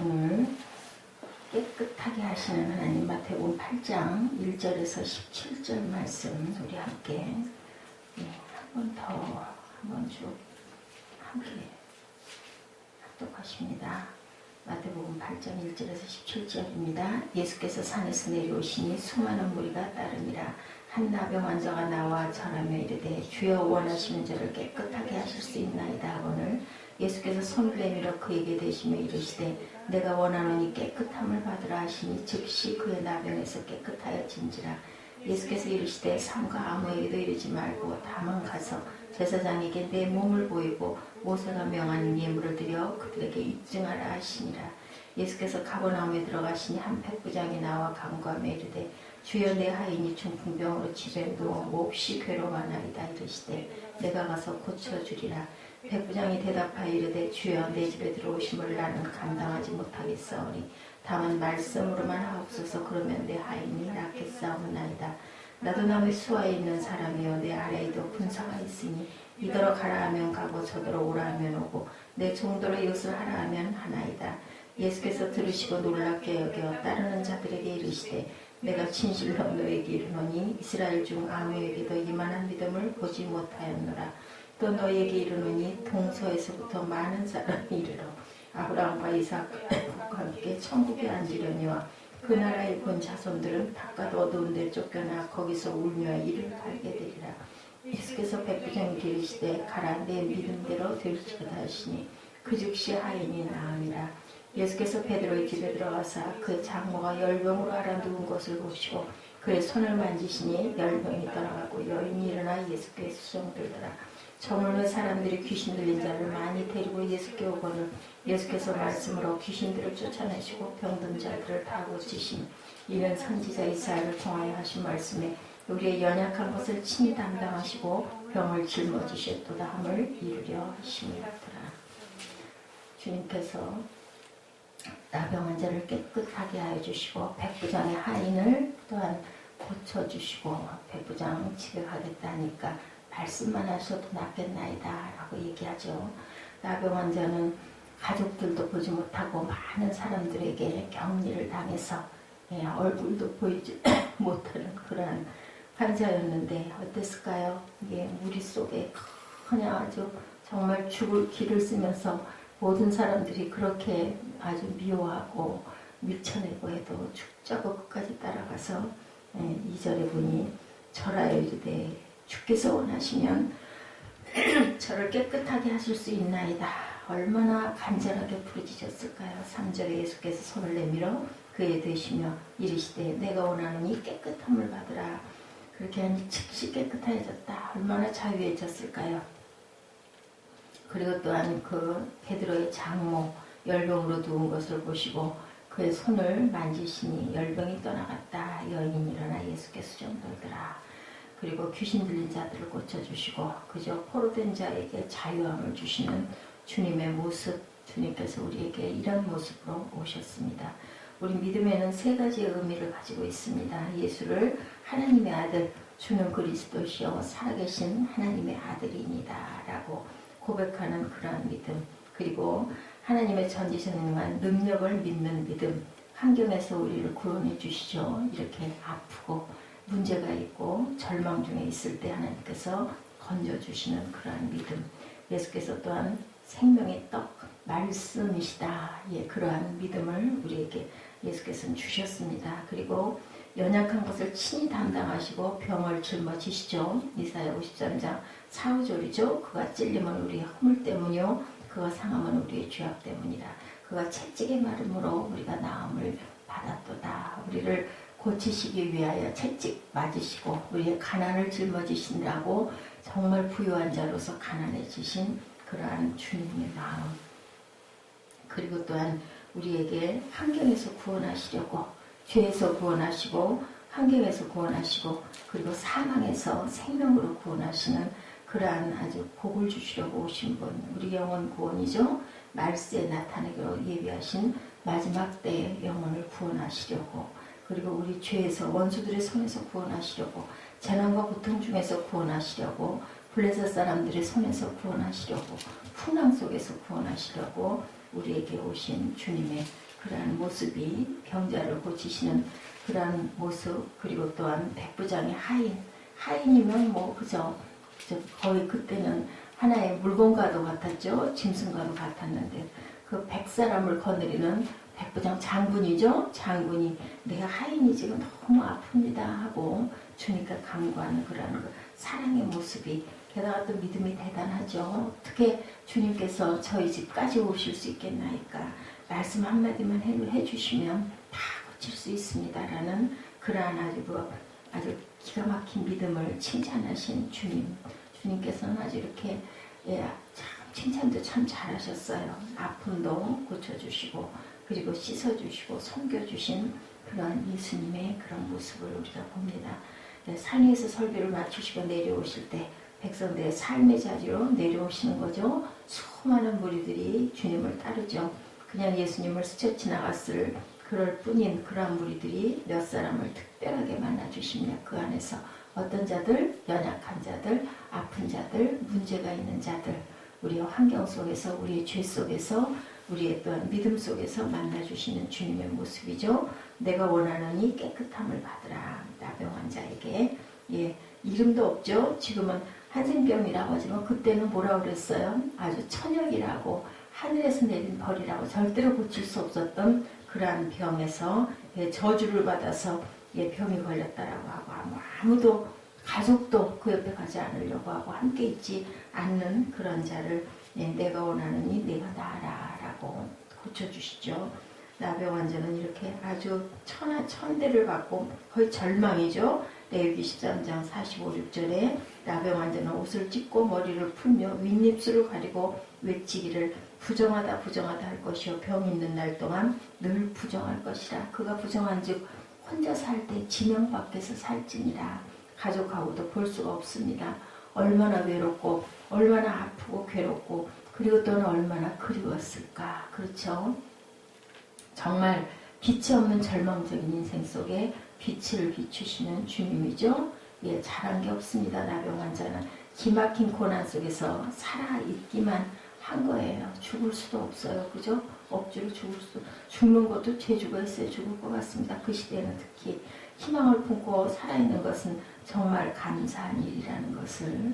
오늘 깨끗하게 하시는 하나님 마태복음 8장 1절에서 17절 말씀 우리 함께 한 번 쭉 함께 합독하십니다. 마태복음 8장 1절에서 17절입니다. 예수께서 산에서 내려오시니 수많은 무리가 따르니라. 한 나병 환자가 나와 절하며 이르되 주여 원하시는 저를 깨끗하게 하실 수 있나이다 하거늘 예수께서 손을 내밀어 그에게 대시며 이르시되 내가 원하노니 깨끗함을 받으라 하시니 즉시 그의 나병에서 깨끗하여진지라. 예수께서 이르시되 삼가 아무에게도 이르지 말고 다만 가서 제사장에게 내 몸을 보이고 모세가 명한 예물을 드려 그들에게 입증하라 하시니라. 예수께서 가버나움에 들어가시니 한 백부장이 나와 간구하며 이르되 주여 내 하인이 중풍병으로 집에 누워 몹시 괴로워하나이다 이르시되 내가 가서 고쳐주리라. 백부장이 대답하여 이르되 주여 내 집에 들어오심을 나는 감당하지 못하겠사오니 다만 말씀으로만 하옵소서. 그러면 내 하인이 낫겠사오나이다. 나도 남의 수하에 있는 사람이요 내 아래에도 군사가 있으니 이더러 가라 하면 가고 저더러 오라 하면 오고 내 종더러 이것을 하라 하면 하나이다. 예수께서 들으시고 놀랍게 여겨 따르는 자들에게 이르시되 내가 진실로 너에게 이르노니 이스라엘 중 아무에게도 이만한 믿음을 보지 못하였노라. 또 너에게 이르노니 동서에서부터 많은 사람이 이르러 아브라함과 이삭과 함께 천국에 앉으려니와 그 나라의 본 자손들은 바깥 어두운 데 쫓겨나 거기서 울며 이를 갈게 되리라. 예수께서 백부장에게 이르시되 가라 내 믿음대로 될지어다 하시니 그 즉시 하인이 나으니라. 예수께서 베드로의 집에 들어가사 그 장모가 열병으로 앓아누운 것을 보시고 그의 손을 만지시니 열병이 떠나가고 여인이 일어나 예수께 수종들더라. 저물는 사람들이 귀신 들린 자를 많이 데리고 예수께 오거늘 예수께서 말씀으로 귀신들을 쫓아내시고 병든 자들을 다 고치시니 이는 선지자 이사야를 통하여 하신 말씀에 우리의 연약한 것을 친히 담당하시고 병을 짊어지셨도다 함을 이루려 하심이라. 주님께서 나병 환자를 깨끗하게 하여 주시고 백부장의 하인을 또한 고쳐주시고 백부장 집에 가겠다 하니까 말씀만 하셔도 낫겠나이다 라고 얘기하죠. 나병 환자는 가족들도 보지 못하고 많은 사람들에게 격리를 당해서 얼굴도 보이지 못하는 그러한 환자였는데 어땠을까요? 우리 속에 그냥 아주 정말 죽을 길을 쓰면서 모든 사람들이 그렇게 아주 미워하고 밀쳐내고 해도 죽자고 끝까지 따라가서 2절에 보니 절하여 이르되 주께서 원하시면 저를 깨끗하게 하실 수 있나이다. 얼마나 간절하게 부르짖었을까요? 3절에 예수께서 손을 내밀어 그에 대시며 이르시되 내가 원하노니 깨끗함을 받으라. 그렇게 하니 즉시 깨끗해졌다. 얼마나 자유해졌을까요? 그리고 또한 그 베드로의 장모 열병으로 누운 것을 보시고 그의 손을 만지시니 열병이 떠나갔다. 여인이 일어나 예수께 수종들더라. 그리고 귀신 들린 자들을 고쳐주시고 그저 포로된 자에게 자유함을 주시는 주님의 모습, 주님께서 우리에게 이런 모습으로 오셨습니다. 우리 믿음에는 세 가지의 의미를 가지고 있습니다. 예수를 하나님의 아들, 주는 그리스도시요 살아계신 하나님의 아들이니다 라고 고백하는 그러한 믿음, 그리고 하나님의 전지전능한 능력을 믿는 믿음, 환경에서 우리를 구원해 주시죠. 이렇게 아프고 문제가 있고 절망 중에 있을 때 하나님께서 건져주시는 그러한 믿음, 예수께서 또한 생명의 떡, 말씀이시다. 그러한 믿음을 우리에게 예수께서는 주셨습니다. 그리고 연약한 것을 친히 담당하시고 병을 짊어지시죠. 이사야 53장 4, 5절이죠. 그가 찔림은 우리의 허물 때문이요 그가 상함은 우리의 죄악 때문이라. 그가 채찍의 마름으로 우리가 나음을 받았도다. 우리를 고치시기 위하여 채찍 맞으시고 우리의 가난을 짊어지신다고 정말 부유한 자로서 가난해지신 그러한 주님의 마음, 그리고 또한 우리에게 환경에서 구원하시려고 죄에서 구원하시고 환경에서 구원하시고 그리고 사망에서 생명으로 구원하시는 그러한 아주 복을 주시려고 오신 분, 우리 영혼 구원이죠. 말세에 나타내기로 예비하신 마지막 때의 영혼을 구원하시려고, 그리고 우리 죄에서 원수들의 손에서 구원하시려고, 재난과 고통 중에서 구원하시려고, 블레셋 사람들의 손에서 구원하시려고, 풍랑 속에서 구원하시려고 우리에게 오신 주님의 그러한 모습이 병자를 고치시는 그러한 모습, 그리고 또한 백부장의 하인이면 뭐 그저 거의 그때는 하나의 물건과도 같았죠. 짐승과도 같았는데 그 100사람을 거느리는 백부장 장군이죠. 장군이 내가 하인이 지금 너무 아픕니다 하고 주니까 간구하는 그런 그 사랑의 모습이, 게다가 또 믿음이 대단하죠. 어떻게 주님께서 저희 집까지 오실 수 있겠나이까. 말씀 한마디만 해주시면 다 고칠 수 있습니다 라는 그러한 아주 기가 막힌 믿음을 칭찬하신 주님께서는 아주 이렇게 참 칭찬도 참 잘하셨어요. 아픔도 고쳐주시고 그리고 씻어주시고 섬겨주신 그런 예수님의 그런 모습을 우리가 봅니다. 산 위에서 설교를 마치시고 내려오실 때 백성들의 삶의 자리로 내려오시는 거죠. 수많은 무리들이 주님을 따르죠. 그냥 예수님을 스쳐 지나갔을 그럴 뿐인 그러한 무리들이 몇 사람을 특별하게 만나주십니다. 그 안에서 어떤 자들, 연약한 자들, 아픈 자들, 문제가 있는 자들, 우리의 환경 속에서, 우리의 죄 속에서, 우리의 또한 믿음 속에서 만나주시는 주님의 모습이죠. 내가 원하는 이 깨끗함을 받으라. 나병 환자에게. 이름도 없죠. 지금은 한센병이라고 하지만 그때는 뭐라고 그랬어요? 아주 천역이라고, 하늘에서 내린 벌이라고, 절대로 고칠 수 없었던 그러한 병에서 저주를 받아서 병이 걸렸다라고 하고, 아무도 가족도 그 옆에 가지 않으려고 하고 함께 있지 않는 그런 자를 내가 원하느니 내가 나아라 라고 고쳐주시죠. 나병 환자는 이렇게 아주 천대를 받고 거의 절망이죠. 레위기 13장 45, 6절에 나병 환자는 옷을 찢고 머리를 풀며 윗입술을 가리고 외치기를 부정하다 부정하다 할 것이요 병 있는 날 동안 늘 부정할 것이라. 그가 부정한 즉 혼자 살 때 지명 밖에서 살지니라. 가족하고도 볼 수가 없습니다. 얼마나 외롭고 얼마나 아프고 괴롭고 그리고 또는 얼마나 그리웠을까. 그렇죠. 정말 빛이 없는 절망적인 인생 속에 빛을 비추시는 주님이죠. 잘한 게 없습니다. 나병 환자는 기막힌 고난 속에서 살아있기만 한 거예요. 죽을 수도 없어요. 그죠? 억지로 죽는 것도 재주가 있어야 죽을 것 같습니다. 그 시대는 특히 희망을 품고 살아있는 것은 정말 감사한 일이라는 것을,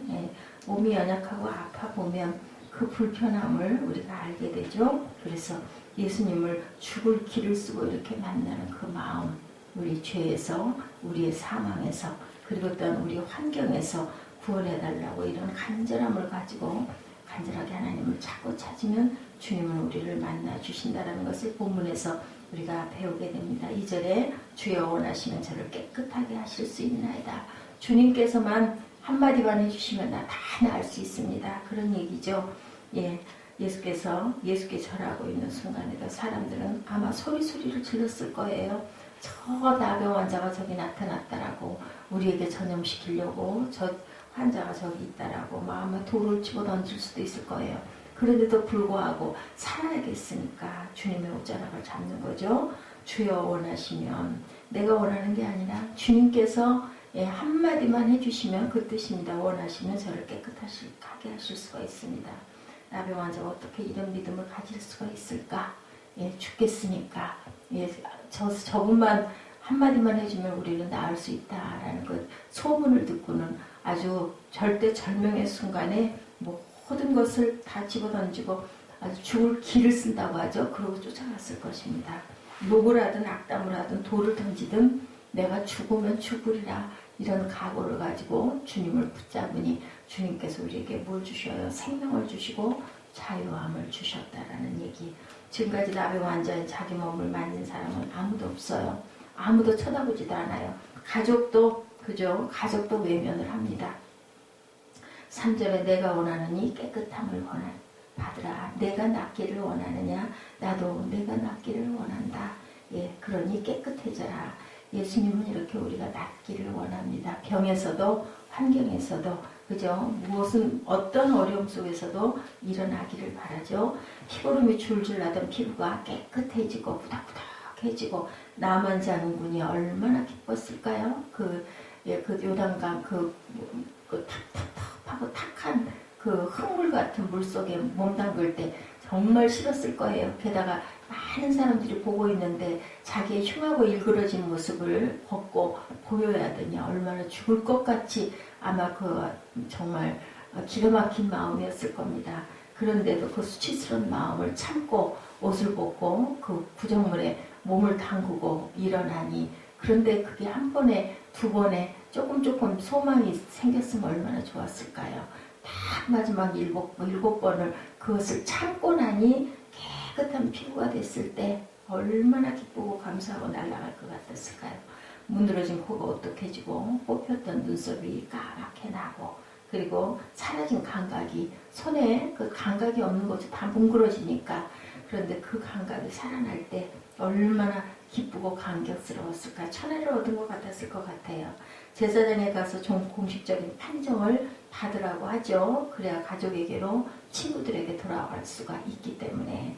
몸이 연약하고 아파 보면 그 불편함을 우리가 알게 되죠. 그래서 예수님을 죽을 길을 쓰고 이렇게 만나는 그 마음, 우리 죄에서, 우리의 사망에서, 그리고 또한 우리 환경에서 구원해달라고 이런 간절함을 가지고 간절하게 하나님을 찾고 찾으면 주님은 우리를 만나 주신다는 것을 본문에서 우리가 배우게 됩니다. 2절에 주여 원하시면 저를 깨끗하게 하실 수 있나이다. 주님께서만 한마디만 해주시면 나 다 나을 수 있습니다. 그런 얘기죠. 예수께 절하고 있는 순간에도 사람들은 아마 소리를 질렀을 거예요. 저 나병 환자가 저기 나타났다라고, 우리에게 전염시키려고 저 환자가 저기 있다라고 아마 돌을 집어 던질 수도 있을 거예요. 그런데도 불구하고 살아야겠으니까 주님의 옷자락을 잡는 거죠. 주여 원하시면, 내가 원하는 게 아니라 주님께서 한마디만 해주시면 그 뜻입니다. 원하시면 저를 깨끗하게 하실 수가 있습니다. 나병 환자가 어떻게 이런 믿음을 가질 수가 있을까? 죽겠으니까 저분만 한마디만 해주면 우리는 나을 수 있다라는 것, 소문을 듣고는 아주 절대절명의 순간에 모든 것을 다 집어던지고 아주 죽을 길을 쓴다고 하죠. 그러고 쫓아갔을 것입니다. 욕을 하든 악담을 하든 돌을 던지든 내가 죽으면 죽으리라, 이런 각오를 가지고 주님을 붙잡으니 주님께서 우리에게 뭘 주셔요? 생명을 주시고 자유함을 주셨다라는 얘기. 지금까지 나병 환자인 자기 몸을 만진 사람은 아무도 없어요. 아무도 쳐다보지도 않아요. 가족도 외면을 합니다. 3절에 내가 원하는 이 깨끗함을 받으라. 내가 낫기를 원하느냐? 나도 내가 낫기를 원한다. 그러니 깨끗해져라. 예수님은 이렇게 우리가 낫기를 원합니다. 병에서도 환경에서도, 그죠? 어떤 어려움 속에서도 일어나기를 바라죠. 피고름이 줄줄 나던 피부가 깨끗해지고 부닥부닥해지고 나만 장군이 얼마나 기뻤을까요? 그 요단강 탁탁탁하고 탁한 그 흙물 같은 물 속에 몸 담글 때 정말 싫었을 거예요. 게다가 많은 사람들이 보고 있는데 자기의 흉하고 일그러진 모습을 벗고 보여야 하더니 얼마나 죽을 것 같이 아마 그 정말 기가 막힌 마음이었을 겁니다. 그런데도 그 수치스러운 마음을 참고 옷을 벗고 그 구정물에 몸을 담그고 일어나니, 그런데 그게 한 번에 두 번에 조금 소망이 생겼으면 얼마나 좋았을까요? 딱 마지막 일곱 번을 그것을 참고 나니 깨끗한 피부가 됐을 때 얼마나 기쁘고 감사하고 날아갈 것 같았을까요? 문드러진 코가 오똑해지고 뽑혔던 눈썹이 까맣게 나고, 그리고 사라진 감각이, 손에 그 감각이 없는 것이 다 뭉그러지니까, 그런데 그 감각이 살아날 때 얼마나 기쁘고 감격스러웠을까. 천혜를 얻은 것 같았을 것 같아요. 제사장에 가서 좀 공식적인 판정을 받으라고 하죠. 그래야 가족에게로, 친구들에게 돌아갈 수가 있기 때문에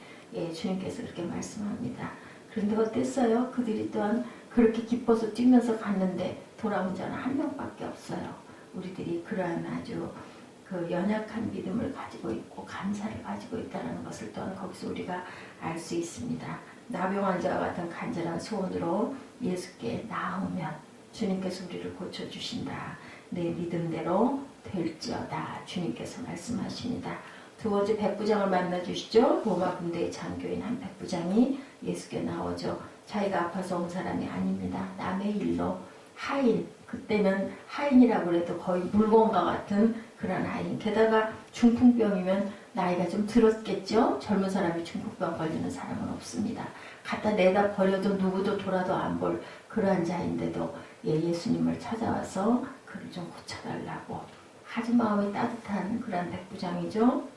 주님께서 그렇게 말씀합니다. 그런데 어땠어요? 그들이 또한 그렇게 기뻐서 뛰면서 갔는데 돌아온 자는 한 명밖에 없어요. 우리들이 그러한 아주 그 연약한 믿음을 가지고 있고 감사를 가지고 있다는 것을 또한 거기서 우리가 알 수 있습니다. 나병 환자와 같은 간절한 소원으로 예수께 나오면 주님께서 우리를 고쳐주신다. 내 믿음대로 될지어다. 주님께서 말씀하십니다. 두 번째 백부장을 만나주시죠. 로마 군대의 장교인 한 백부장이 예수께 나오죠. 자기가 아파서 온 사람이 아닙니다. 남의 일로 하인, 그때는 하인이라고 해도 거의 물건과 같은 그런 하인, 게다가 중풍병이면 나이가 좀 들었겠죠. 젊은 사람이 중풍병 걸리는 사람은 없습니다. 갖다 내다 버려도 누구도 돌아도 안 볼 그러한 자인데도 예수님을 찾아와서 그를 좀 고쳐달라고 아주 마음이 따뜻한 그런 백부장이죠.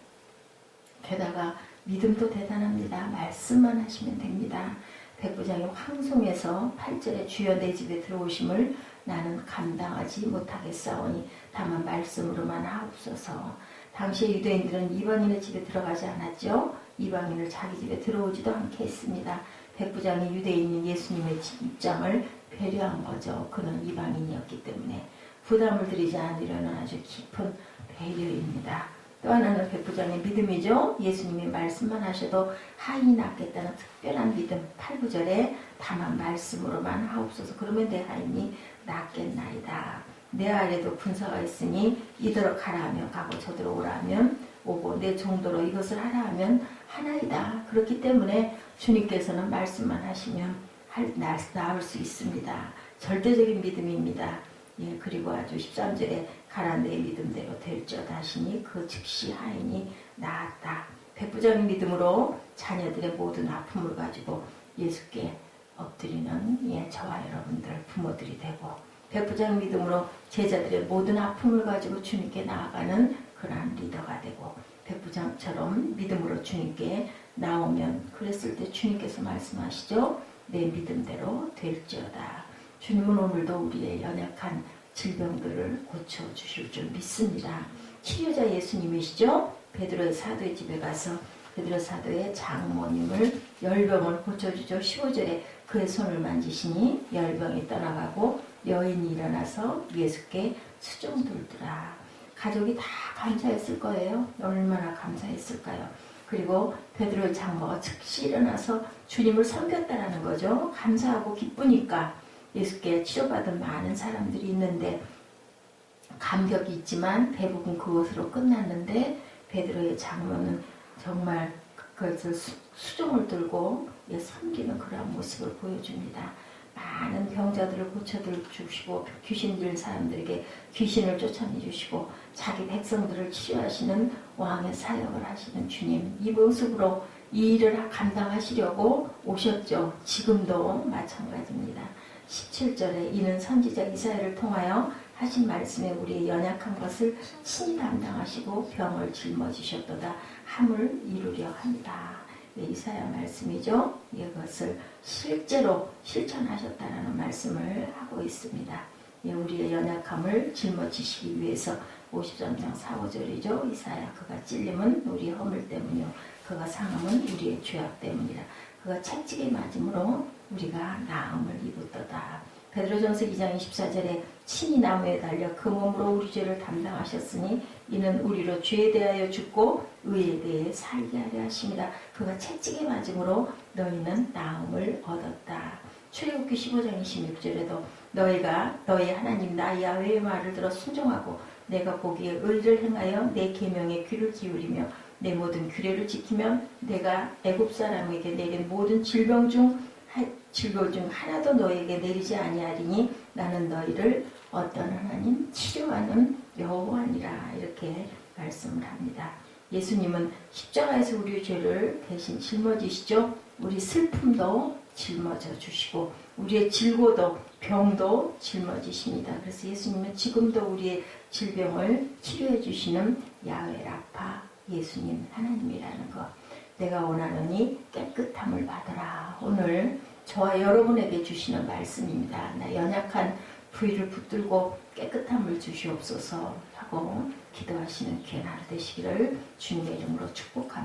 게다가 믿음도 대단합니다. 말씀만 하시면 됩니다. 백부장이 황송해서 8절에 주여 내 집에 들어오심을 나는 감당하지 못하겠사오니 다만 말씀으로만 하옵소서. 당시 유대인들은 이방인의 집에 들어가지 않았죠. 이방인을 자기 집에 들어오지도 않게 했습니다. 백부장이 유대인인 예수님의 입장을 배려한 거죠. 그는 이방인이었기 때문에 부담을 드리지 않으려는 아주 깊은 배려입니다. 또 하나는 백부장의 믿음이죠. 예수님이 말씀만 하셔도 하인이 낫겠다는 특별한 믿음. 8구절에 다만 말씀으로만 하옵소서. 그러면 내 하인이 낫겠나이다. 내 아래도 군사가 있으니 이더러 가라 하면 가고 저더러 오라 하면 오고 내 정도로 이것을 하라 하면 하나이다. 그렇기 때문에 주님께서는 말씀만 하시면 나을 수 있습니다. 절대적인 믿음입니다. 그리고 아주 13절에 가라 내 믿음대로 될지어다 하시니 그 즉시 하인이 나았다. 백부장의 믿음으로 자녀들의 모든 아픔을 가지고 예수께 엎드리는 저와 여러분들 부모들이 되고, 백부장의 믿음으로 제자들의 모든 아픔을 가지고 주님께 나아가는 그러한 리더가 되고, 백부장처럼 믿음으로 주님께 나오면, 그랬을 때 주님께서 말씀하시죠. 내 믿음대로 될지어다. 주님은 오늘도 우리의 연약한 질병들을 고쳐주실 줄 믿습니다. 치료자 예수님이시죠. 베드로의 사도의 집에 가서 베드로 사도의 장모님을 열병을 고쳐주죠. 15절에 그의 손을 만지시니 열병이 떠나가고 여인이 일어나서 예수께 수종 들더라. 가족이 다 감사했을 거예요. 얼마나 감사했을까요? 그리고 베드로의 장모가 즉시 일어나서 주님을 섬겼다라는 거죠. 감사하고 기쁘니까. 예수께 치료받은 많은 사람들이 있는데 감격이 있지만 대부분 그것으로 끝났는데, 베드로의 장모는 정말 그것을 수종을 들고 섬기는 그런 모습을 보여줍니다. 많은 병자들을 고쳐주시고 귀신 들린 사람들에게 귀신을 쫓아내주시고 자기 백성들을 치료하시는 왕의 사역을 하시는 주님, 이 모습으로 이 일을 감당하시려고 오셨죠. 지금도 마찬가지입니다. 17절에 이는 선지자 이사야를 통하여 하신 말씀에 우리의 연약한 것을 친히 담당하시고 병을 짊어지셨도다 함을 이루려 한다. 이사야 말씀이죠. 이것을 실제로 실천하셨다는 말씀을 하고 있습니다. 우리의 연약함을 짊어지시기 위해서 53장 4, 5절이죠. 이사야 그가 찔림은 우리의 허물 때문이요 그가 상함은 우리의 죄악 때문이라. 그가 채찍에 맞음으로 우리가 나음을 입었도다. 베드로전서 2장 24절에 친히 나무에 달려 그 몸으로 우리 죄를 담당하셨으니 이는 우리로 죄에 대하여 죽고 의에 대해 살게 하려 하십니다. 그가 채찍에 맞음으로 너희는 나음을 얻었다. 출애굽기 15장 26절에도 너희가 너희 하나님 나 야훼의 말을 들어 순종하고 내가 보기에 의를 행하여 내 계명에 귀를 기울이며 내 모든 규례를 지키면 내가 애굽 사람에게 내린 모든 질병 중 하나도 너에게 내리지 아니하리니 나는 너희를 어떤 하나님 치료하는 여호와니라 이렇게 말씀을 합니다. 예수님은 십자가에서 우리의 죄를 대신 짊어지시죠. 우리 슬픔도 짊어져 주시고 우리의 질고도 병도 짊어지십니다. 그래서 예수님은 지금도 우리의 질병을 치료해 주시는 야훼 라파 예수님 하나님이라는 것. 내가 원하노니 깨끗함을 받으라. 오늘 저와 여러분에게 주시는 말씀입니다. 나 연약한 부위를 붙들고 깨끗함을 주시옵소서 하고 기도하시는 귀한 하루 되시기를 주님의 이름으로 축복합니다.